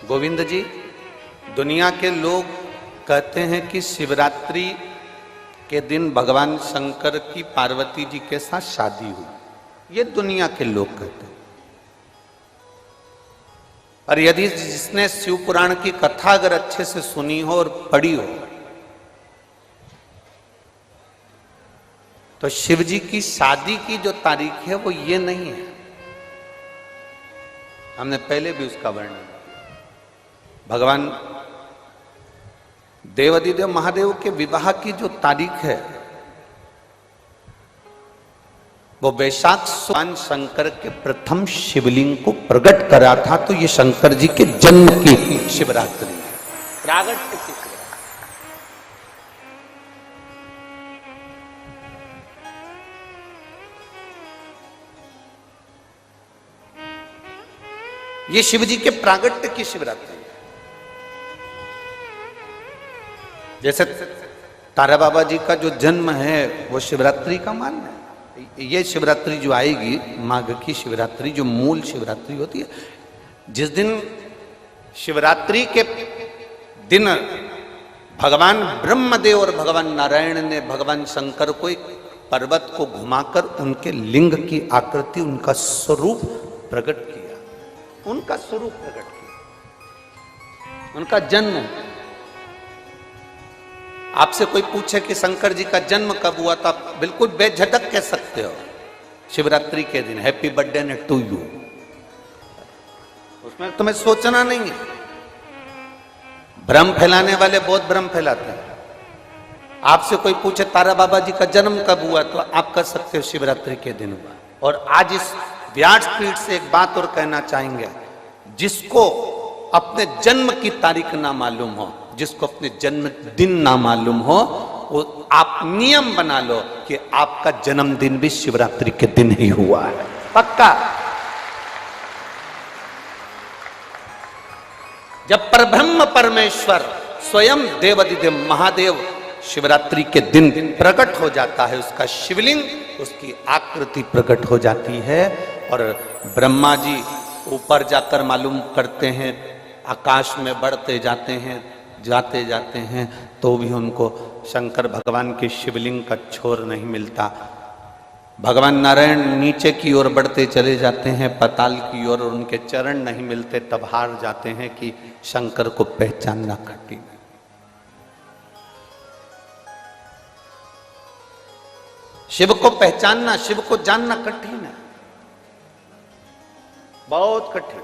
गोविंद जी, दुनिया के लोग कहते हैं कि शिवरात्रि के दिन भगवान शंकर की पार्वती जी के साथ शादी हुई। ये दुनिया के लोग कहते हैं। और यदि जिसने शिव पुराण की कथा अगर अच्छे से सुनी हो और पढ़ी हो तो शिव जी की शादी की जो तारीख है वो ये नहीं है। हमने पहले भी उसका वर्णन किया। भगवान देवाधिदेव महादेव के विवाह की जो तारीख है वो वैशाख भगवान शंकर के प्रथम शिवलिंग को प्रकट करा था। तो ये शंकर जी के जन्म की शिवरात्रि है, प्रागट्य की शिवरात्रि। ये शिव जी के प्रागट्य की शिवरात्रि है। जैसे तारा बाबा जी का जो जन्म है वो शिवरात्रि का मान्य है। ये शिवरात्रि जो आएगी, माघ की शिवरात्रि, जो मूल शिवरात्रि होती है, जिस दिन शिवरात्रि के दिन भगवान ब्रह्मदेव और भगवान नारायण ने भगवान शंकर को एक पर्वत को घुमाकर उनके लिंग की आकृति, उनका स्वरूप प्रकट किया। उनका स्वरूप प्रकट किया, उनका जन्म। आपसे कोई पूछे कि शंकर जी का जन्म कब हुआ था, बिल्कुल बेझिझक कह सकते हो शिवरात्रि के दिन, हैप्पी बर्थडे टू यू। उसमें तुम्हें सोचना नहीं है। भ्रम फैलाने वाले बहुत भ्रम फैलाते हैं। आपसे कोई पूछे तारा बाबा जी का जन्म कब हुआ तो आप कह सकते हो शिवरात्रि के दिन हुआ। और आज इस व्यासपीठ से एक बात और कहना चाहेंगे, जिसको अपने जन्म की तारीख ना मालूम हो, जिसको अपने जन्म दिन ना मालूम हो, वो आप नियम बना लो कि आपका जन्मदिन भी शिवरात्रि के दिन ही हुआ है, पक्का। जब परब्रह्म परमेश्वर स्वयं देवाधिदेव महादेव शिवरात्रि के दिन प्रकट हो जाता है, उसका शिवलिंग, उसकी आकृति प्रकट हो जाती है। और ब्रह्मा जी ऊपर जाकर मालूम करते हैं, आकाश में बढ़ते जाते हैं, जाते जाते हैं, तो भी उनको शंकर भगवान के शिवलिंग का छोर नहीं मिलता। भगवान नारायण नीचे की ओर बढ़ते चले जाते हैं, पाताल की ओर, और उनके चरण नहीं मिलते। तब हार जाते हैं कि शंकर को पहचानना कठिन है। शिव को पहचानना, शिव को जानना कठिन है, बहुत कठिन।